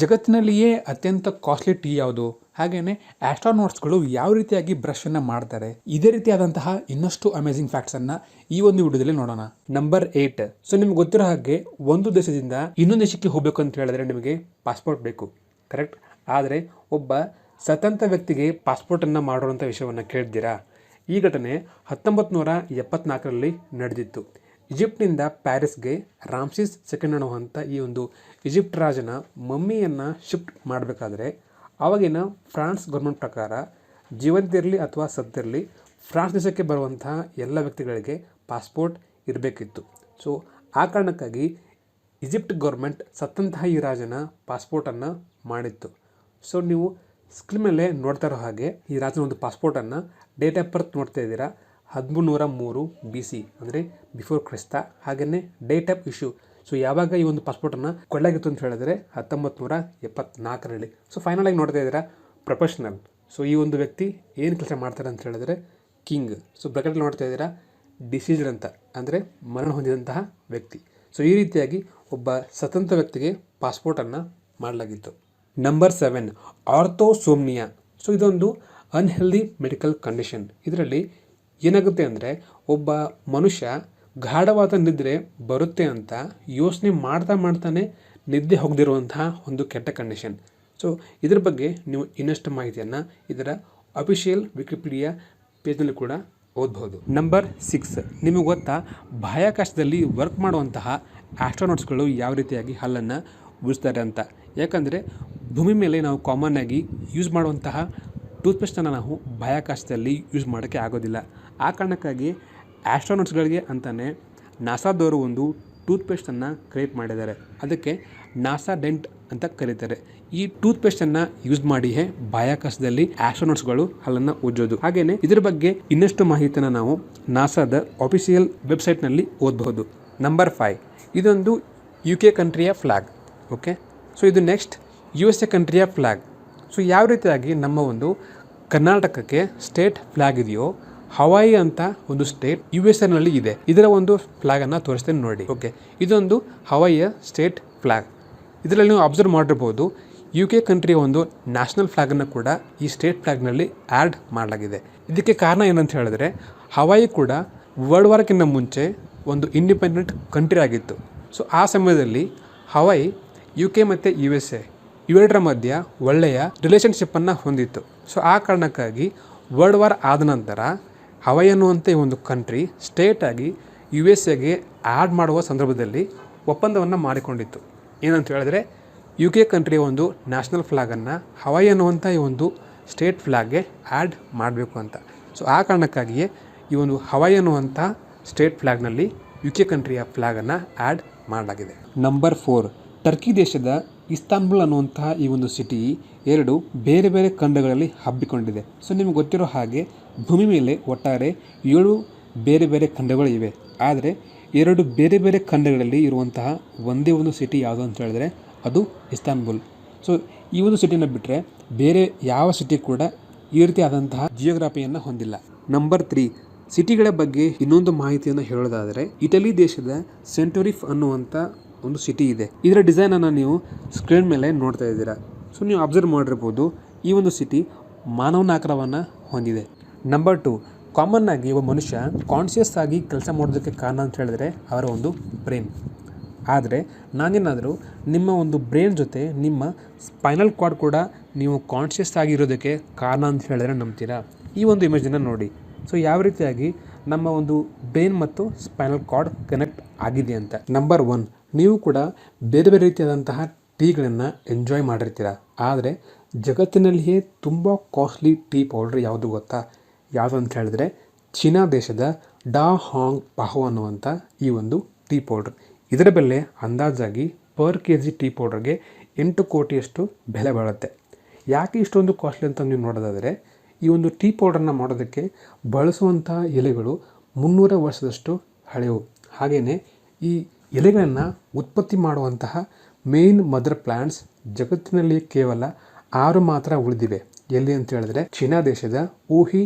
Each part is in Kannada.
ಜಗತ್ತಿನಲ್ಲಿಯೇ ಅತ್ಯಂತ ಕಾಸ್ಟ್ಲಿ ಟೀ ಯಾವುದು, ಹಾಗೆಯೇ ಆಸ್ಟ್ರೋನಾಟ್ಸ್ಗಳು ಯಾವ ರೀತಿಯಾಗಿ ಬ್ರಷನ್ನು ಮಾಡ್ತಾರೆ, ಇದೇ ರೀತಿಯಾದಂತಹ ಇನ್ನಷ್ಟು ಅಮೇಜಿಂಗ್ ಫ್ಯಾಕ್ಟ್ಸನ್ನು ಈ ಒಂದು ವಿಡಿಯೋದಲ್ಲಿ ನೋಡೋಣ. ನಂಬರ್ 8. ಸೊ ನಿಮ್ಗೆ ಗೊತ್ತಿರೋ ಹಾಗೆ ಒಂದು ದೇಶದಿಂದ ಇನ್ನೊಂದು ದೇಶಕ್ಕೆ ಹೋಗಬೇಕು ಅಂತ ಹೇಳಿದ್ರೆ ನಿಮಗೆ ಪಾಸ್ಪೋರ್ಟ್ ಬೇಕು, ಕರೆಕ್ಟ್. ಆದರೆ ಒಬ್ಬ ಸ್ವತಂತ್ರ ವ್ಯಕ್ತಿಗೆ ಪಾಸ್ಪೋರ್ಟನ್ನು ಮಾಡುವಂಥ ವಿಷಯವನ್ನು ಕೇಳಿದ್ದೀರಾ? ಈ ಘಟನೆ 1974ರಲ್ಲಿ ನಡೆದಿತ್ತು. ಈಜಿಪ್ಟ್ನಿಂದ ಪ್ಯಾರಿಸ್ಗೆ ರಾಮ್ಸಿಸ್ ಸೆಕೆಂಡ್ ಅನ್ನುವಂಥ ಈ ಒಂದು ಈಜಿಪ್ಟ್ ರಾಜನ ಮಮ್ಮಿಯನ್ನು ಶಿಫ್ಟ್ ಮಾಡಬೇಕಾದ್ರೆ ಆವಾಗಿನ ಫ್ರಾನ್ಸ್ ಗೌರ್ಮೆಂಟ್ ಪ್ರಕಾರ ಜೀವಂತಿರಲಿ ಅಥವಾ ಸತ್ತಿರಲಿ ಫ್ರಾನ್ಸ್ ದೇಶಕ್ಕೆ ಬರುವಂತಹ ಎಲ್ಲ ವ್ಯಕ್ತಿಗಳಿಗೆ ಪಾಸ್ಪೋರ್ಟ್ ಇರಬೇಕಿತ್ತು. ಸೊ ಆ ಕಾರಣಕ್ಕಾಗಿ ಈಜಿಪ್ಟ್ ಗೌರ್ಮೆಂಟ್ ಸತ್ತಂತಹ ಈ ರಾಜನ ಪಾಸ್ಪೋರ್ಟನ್ನು ಮಾಡಿತ್ತು. ಸೊ ನೀವು ಸ್ಕ್ರೀನ್ ಮೇಲೆ ನೋಡ್ತಾ ಇರೋ ಹಾಗೆ ಈ ರಾಜನ ಒಂದು ಪಾಸ್ಪೋರ್ಟನ್ನು ಡೇಟ್ ಆಫ್ ಬರ್ತ್ ನೋಡ್ತಾ ಇದ್ದೀರಾ, 1303 BC ಅಂದರೆ ಬಿಫೋರ್ ಕ್ರಿಸ್ತ. ಹಾಗೆಯೇ ಡೇಟ್ ಆಫ್ ಇಶ್ಯೂ, ಸೊ ಯಾವಾಗ ಈ ಒಂದು ಪಾಸ್ಪೋರ್ಟನ್ನು ಕೊಡಲಾಗಿತ್ತು ಅಂತ ಹೇಳಿದ್ರೆ 1974ರಲ್ಲಿ. ಸೊ ಫೈನಲ್ ಆಗಿ ನೋಡ್ತಾ ಇದ್ದೀರಾ ಪ್ರೊಫೆಷನಲ್. ಸೊ ಈ ಒಂದು ವ್ಯಕ್ತಿ ಏನು ಕೆಲಸ ಮಾಡ್ತಾರೆ ಅಂತ ಹೇಳಿದ್ರೆ ಕಿಂಗ್. ಸೊ ಬ್ರಾಕೆಟ್ ನೋಡ್ತಾ ಇದ್ದೀರಾ ಡಿಸೀಸ್ಡ್ ಅಂತ, ಅಂದರೆ ಮರಣ ಹೊಂದಿದಂತಹ ವ್ಯಕ್ತಿ. ಸೊ ಈ ರೀತಿಯಾಗಿ ಒಬ್ಬ ಸ್ವತಂತ್ರ ವ್ಯಕ್ತಿಗೆ ಪಾಸ್ಪೋರ್ಟನ್ನು ಮಾಡಲಾಗಿತ್ತು. ನಂಬರ್ 7. ಆರ್ಥೋಸೋಮ್ನಿಯಾ. ಸೊ ಇದೊಂದು ಅನ್ಹೆಲ್ದಿ ಮೆಡಿಕಲ್ ಕಂಡೀಷನ್. ಇದರಲ್ಲಿ ಏನಾಗುತ್ತೆ ಅಂದರೆ ಒಬ್ಬ ಮನುಷ್ಯ ಗಾಢವಾದ ನಿದ್ರೆ ಬರುತ್ತೆ ಅಂತ ಯೋಚನೆ ಮಾಡ್ತಾನೆ ನಿದ್ದೆ ಹೋಗದಿರುವಂತಹ ಒಂದು ಕೆಟ್ಟ ಕಂಡೀಷನ್. ಸೊ ಇದ್ರ ಬಗ್ಗೆ ನೀವು ಇನ್ನಷ್ಟು ಮಾಹಿತಿಯನ್ನು ಇದರ ಅಫಿಷಿಯಲ್ ವಿಕಿಪೀಡಿಯಾ ಪೇಜ್ನಲ್ಲಿ ಕೂಡ ಓದಬಹುದು. ನಂಬರ್ 6. ನಿಮಗೆ ಗೊತ್ತಾ ಬಾಹ್ಯಾಕಾಶದಲ್ಲಿ ವರ್ಕ್ ಮಾಡುವಂತಹ ಆಸ್ಟ್ರೋನಾಟ್ಸ್ಗಳು ಯಾವ ರೀತಿಯಾಗಿ ಹಲ್ಲನ್ನು ಉಜ್ತಾರೆ ಅಂತ? ಯಾಕಂದರೆ ಭೂಮಿ ಮೇಲೆ ನಾವು ಕಾಮನ್ ಆಗಿ ಯೂಸ್ ಮಾಡುವಂತಹ ಟೂತ್ಪೇಸ್ಟನ್ನು ನಾವು ಬಾಹ್ಯಾಕಾಶದಲ್ಲಿ ಯೂಸ್ ಮಾಡೋಕ್ಕೆ ಆಗೋದಿಲ್ಲ. ಆ ಕಾರಣಕ್ಕಾಗಿ ಆಸ್ಟ್ರೋನಾಟ್ಸ್ಗಳಿಗೆ ಅಂತಲೇ ನಾಸಾದವರು ಒಂದು ಟೂತ್ಪೇಸ್ಟನ್ನು ಕ್ರಿಯೇಟ್ ಮಾಡಿದ್ದಾರೆ. ಅದಕ್ಕೆ ನಾಸಾ ಡೆಂಟ್ ಅಂತ ಕರೀತಾರೆ. ಈ ಟೂತ್ಪೇಸ್ಟನ್ನು ಯೂಸ್ ಮಾಡಿಯೇ ಬಾಹ್ಯಾಕಾಶದಲ್ಲಿ ಆಸ್ಟ್ರೋನಾಟ್ಸ್ಗಳು ಹಲ್ಲನ್ನು ಉಜ್ಜೋದು. ಹಾಗೆಯೇ ಇದರ ಬಗ್ಗೆ ಇನ್ನಷ್ಟು ಮಾಹಿತಿಯನ್ನು ನಾವು ನಾಸಾದ ಆಫಿಷಿಯಲ್ ವೆಬ್ಸೈಟ್ನಲ್ಲಿ ಓದಬಹುದು. ನಂಬರ್ 5. ಇದೊಂದು UK ಕಂಟ್ರಿಯ ಫ್ಲ್ಯಾಗ್. ಓಕೆ, ಸೊ ಇದು ನೆಕ್ಸ್ಟ್ USA ಕಂಟ್ರಿಯ ಫ್ಲ್ಯಾಗ್. ಸೊ ಯಾವ ರೀತಿಯಾಗಿ ನಮ್ಮ ಒಂದು ಕರ್ನಾಟಕಕ್ಕೆ ಸ್ಟೇಟ್ ಫ್ಲ್ಯಾಗ್ ಇದೆಯೋ, ಹವಾಯಿ ಅಂತ ಒಂದು ಸ್ಟೇಟ್ USA ಇದೆ. ಇದರ ಒಂದು ಫ್ಲ್ಯಾಗನ್ನು ತೋರಿಸ್ತೇನೆ ನೋಡಿ. ಓಕೆ, ಇದೊಂದು ಹವಾಯಿಯ ಸ್ಟೇಟ್ ಫ್ಲ್ಯಾಗ್. ಇದರಲ್ಲಿ ನೀವು ಅಬ್ಸರ್ವ್ ಮಾಡಿರ್ಬೋದು UK ಕಂಟ್ರಿಯ ಒಂದು ನ್ಯಾಷನಲ್ ಫ್ಲ್ಯಾಗನ್ನು ಕೂಡ ಈ ಸ್ಟೇಟ್ ಫ್ಲ್ಯಾಗ್ನಲ್ಲಿ ಆ್ಯಡ್ ಮಾಡಲಾಗಿದೆ. ಇದಕ್ಕೆ ಕಾರಣ ಏನಂತ ಹೇಳಿದ್ರೆ ಹವಾಯಿ ಕೂಡ ವರ್ಲ್ಡ್ ವಾರ್ಕ್ಕಿಂತ ಮುಂಚೆ ಒಂದು ಇಂಡಿಪೆಂಡೆಂಟ್ ಕಂಟ್ರಿ ಆಗಿತ್ತು. ಸೊ ಆ ಸಮಯದಲ್ಲಿ ಹವಾಯಿ UK ಮತ್ತು USA ಇವೆರಡರ ಮಧ್ಯ ಒಳ್ಳೆಯ ರಿಲೇಷನ್ಶಿಪ್ಪನ್ನು ಹೊಂದಿತ್ತು. ಸೊ ಆ ಕಾರಣಕ್ಕಾಗಿ ವರ್ಲ್ಡ್ ವಾರ್ ಆದ ನಂತರ ಹವಾಯಿ ಅನ್ನುವಂಥ ಈ ಒಂದು ಕಂಟ್ರಿ ಸ್ಟೇಟಾಗಿ USAಗೆ ಆ್ಯಡ್ ಮಾಡುವ ಸಂದರ್ಭದಲ್ಲಿ ಒಪ್ಪಂದವನ್ನು ಮಾಡಿಕೊಂಡಿತ್ತು. ಏನಂತ ಹೇಳಿದ್ರೆ UK ಕಂಟ್ರಿಯ ಒಂದು ನ್ಯಾಷನಲ್ ಫ್ಲ್ಯಾಗನ್ನು ಹವಾಯಿ ಅನ್ನುವಂಥ ಈ ಒಂದು ಸ್ಟೇಟ್ ಫ್ಲ್ಯಾಗ್ಗೆ ಆ್ಯಡ್ ಮಾಡಬೇಕು ಅಂತ. ಸೊ ಆ ಕಾರಣಕ್ಕಾಗಿಯೇ ಈ ಒಂದು ಹವಾಯಿ ಅನ್ನುವಂಥ ಸ್ಟೇಟ್ ಫ್ಲ್ಯಾಗ್ನಲ್ಲಿ UK ಕಂಟ್ರಿಯ ಫ್ಲ್ಯಾಗನ್ನು ಆ್ಯಡ್ ಮಾಡಲಾಗಿದೆ. ನಂಬರ್ 4. ಟರ್ಕಿ ದೇಶದ ಇಸ್ತಾನ್ಬುಲ್ ಅನ್ನುವಂತಹ ಈ ಒಂದು ಸಿಟಿ 2 ಬೇರೆ ಬೇರೆ ಖಂಡಗಳಲ್ಲಿ ಹಬ್ಬಿಕೊಂಡಿದೆ. ಸೊ ನಿಮ್ಗೆ ಗೊತ್ತಿರೋ ಹಾಗೆ ಭೂಮಿ ಮೇಲೆ ಒಟ್ಟಾರೆ 7 ಬೇರೆ ಬೇರೆ ಖಂಡಗಳು ಇವೆ. ಆದರೆ 2 ಬೇರೆ ಬೇರೆ ಖಂಡಗಳಲ್ಲಿ ಇರುವಂತಹ ಒಂದೇ ಒಂದು ಸಿಟಿ ಯಾವುದು ಅಂತ ಹೇಳಿದ್ರೆ ಅದು ಇಸ್ತಾನ್ಬುಲ್. ಸೊ ಈ ಒಂದು ಸಿಟಿನ ಬಿಟ್ಟರೆ ಬೇರೆ ಯಾವ ಸಿಟಿ ಕೂಡ ಈ ರೀತಿಯಾದಂತಹ ಜಿಯೋಗ್ರಫಿಯನ್ನು ಹೊಂದಿಲ್ಲ. ನಂಬರ್ 3. ಸಿಟಿಗಳ ಬಗ್ಗೆ ಇನ್ನೊಂದು ಮಾಹಿತಿಯನ್ನು ಹೇಳೋದಾದರೆ ಇಟಲಿ ದೇಶದ ಸೆಂಟೋರಿಫ್ ಅನ್ನುವಂಥ ಒಂದು ಸಿಟಿ ಇದೆ. ಇದರ ಡಿಸೈನನ್ನು ನೀವು ಸ್ಕ್ರೀನ್ ಮೇಲೆ ನೋಡ್ತಾ ಇದ್ದೀರಾ. ಸೊ ನೀವು ಅಬ್ಸರ್ವ್ ಮಾಡಿರ್ಬೋದು ಈ ಒಂದು ಸಿಟಿ ಮಾನವನ ಆಕಾರವನ್ನು ಹೊಂದಿದೆ. ನಂಬರ್ 2. ಕಾಮನ್ ಆಗಿ ಒಬ್ಬ ಮನುಷ್ಯ ಕಾನ್ಷಿಯಸ್ ಆಗಿ ಕೆಲಸ ಮಾಡೋದಕ್ಕೆ ಕಾರಣ ಅಂತ ಹೇಳಿದ್ರೆ ಅವರ ಒಂದು ಬ್ರೈನ್. ಆದರೆ ನಾನೇನಾದರೂ ನಿಮ್ಮ ಒಂದು ಬ್ರೈನ್ ಜೊತೆ ನಿಮ್ಮ ಸ್ಪೈನಲ್ ಕಾರ್ಡ್ ಕೂಡ ನೀವು ಕಾನ್ಷಿಯಸ್ ಆಗಿರೋದಕ್ಕೆ ಕಾರಣ ಅಂತ ಹೇಳಿದ್ರೆ ನಂಬ್ತೀರಾ? ಈ ಒಂದು ಇಮೇಜನ್ನು ನೋಡಿ. ಸೊ ಯಾವ ರೀತಿಯಾಗಿ ನಮ್ಮ ಒಂದು ಬ್ರೈನ್ ಮತ್ತು ಸ್ಪೈನಲ್ ಕಾರ್ಡ್ ಕನೆಕ್ಟ್ ಆಗಿದೆ ಅಂತ. ನಂಬರ್ 1. ನೀವು ಕೂಡ ಬೇರೆ ಬೇರೆ ರೀತಿಯಾದಂತಹ ಟೀಗಳನ್ನು ಎಂಜಾಯ್ ಮಾಡಿರ್ತೀರ. ಆದರೆ ಜಗತ್ತಿನಲ್ಲಿಯೇ ತುಂಬ ಕಾಸ್ಟ್ಲಿ ಟೀ ಪೌಡ್ರ್ ಯಾವುದು ಗೊತ್ತಾ? ಯಾವುದು ಅಂತ ಹೇಳಿದ್ರೆ ಚೀನಾ ದೇಶದ ಡಾ ಹಾಂಗ್ ಪಾಹೋ ಅನ್ನುವಂಥ ಈ ಒಂದು ಟೀ ಪೌಡ್ರ್. ಇದರ ಬೆಲೆ ಅಂದಾಜಾಗಿ ಪರ್ kg ಟೀ ಪೌಡ್ರಿಗೆ 8 ಕೋಟಿಯಷ್ಟು ಬೆಲೆ ಬಾಳುತ್ತೆ. ಯಾಕೆ ಇಷ್ಟೊಂದು ಕಾಸ್ಟ್ಲಿ ಅಂತ ನೀವು ನೋಡೋದಾದರೆ ಈ ಒಂದು ಟೀ ಪೌಡರ್ನ ಮಾಡೋದಕ್ಕೆ ಬಳಸುವಂಥ ಎಲೆಗಳು 300 ವರ್ಷದಷ್ಟು ಹಳೆಯವು. ಹಾಗೆಯೇ ಈ ಎಲೆಗಳನ್ನು ಉತ್ಪತ್ತಿ ಮಾಡುವಂತಹ ಮೇನ್ ಮದರ್ ಪ್ಲ್ಯಾಂಟ್ಸ್ ಜಗತ್ತಿನಲ್ಲಿ ಕೇವಲ 6 ಮಾತ್ರ ಉಳಿದಿವೆ. ಎಲ್ಲಿ ಅಂತ ಹೇಳಿದ್ರೆ ಚೀನಾ ದೇಶದ ಊಹಿ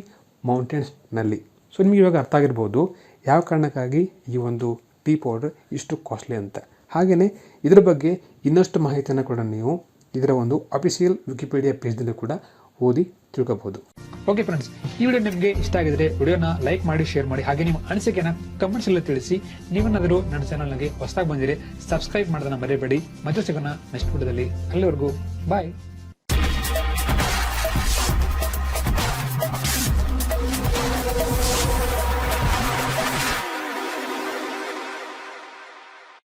ಮೌಂಟೇನ್ಸ್ನಲ್ಲಿ. ಸೊ ನಿಮಗೆ ಇವಾಗ ಅರ್ಥ ಆಗಿರ್ಬೋದು ಯಾವ ಕಾರಣಕ್ಕಾಗಿ ಈ ಒಂದು ಟೀ ಪೌಡರ್ ಇಷ್ಟು ಕಾಸ್ಟ್ಲಿ ಅಂತ. ಹಾಗೆಯೇ ಇದರ ಬಗ್ಗೆ ಇನ್ನಷ್ಟು ಮಾಹಿತಿಯನ್ನು ಕೂಡ ನೀವು ಇದರ ಒಂದು ಅಫಿಷಿಯಲ್ ವಿಕಿಪೀಡಿಯಾ ಪೇಜ್ದಲ್ಲೂ ಕೂಡ ಓದಿ ತಿಳ್ಕೋಬಹುದು. ಓಕೆ ಫ್ರೆಂಡ್ಸ್, ಈ ವಿಡಿಯೋ ನಿಮಗೆ ಇಷ್ಟ ಆಗಿದ್ರೆ ವಿಡಿಯೋನ ಲೈಕ್ ಮಾಡಿ, ಶೇರ್ ಮಾಡಿ, ಹಾಗೆ ನಿಮ್ಮ ಅನಿಸಿಕೆನ ಕಮೆಂಟ್ಸ್ ಅಲ್ಲಿ ತಿಳಿಸಿ. ನೀವೇನಾದರೂ ನನ್ನ ಚಾನಲ್ಗೆ ಹೊಸದಾಗಿ ಬಂದಿರೆ ಸಬ್ಸ್ಕ್ರೈಬ್ ಮಾಡೋದನ್ನ ಮರೆಯಬೇಡಿ. ಮತ್ತೆ ಸಿಗೋಣ ನೆಕ್ಸ್ಟ್ ವಿಡಿಯೋದಲ್ಲಿ. ಅಲ್ಲಿವರೆಗೂ ಬಾಯ್.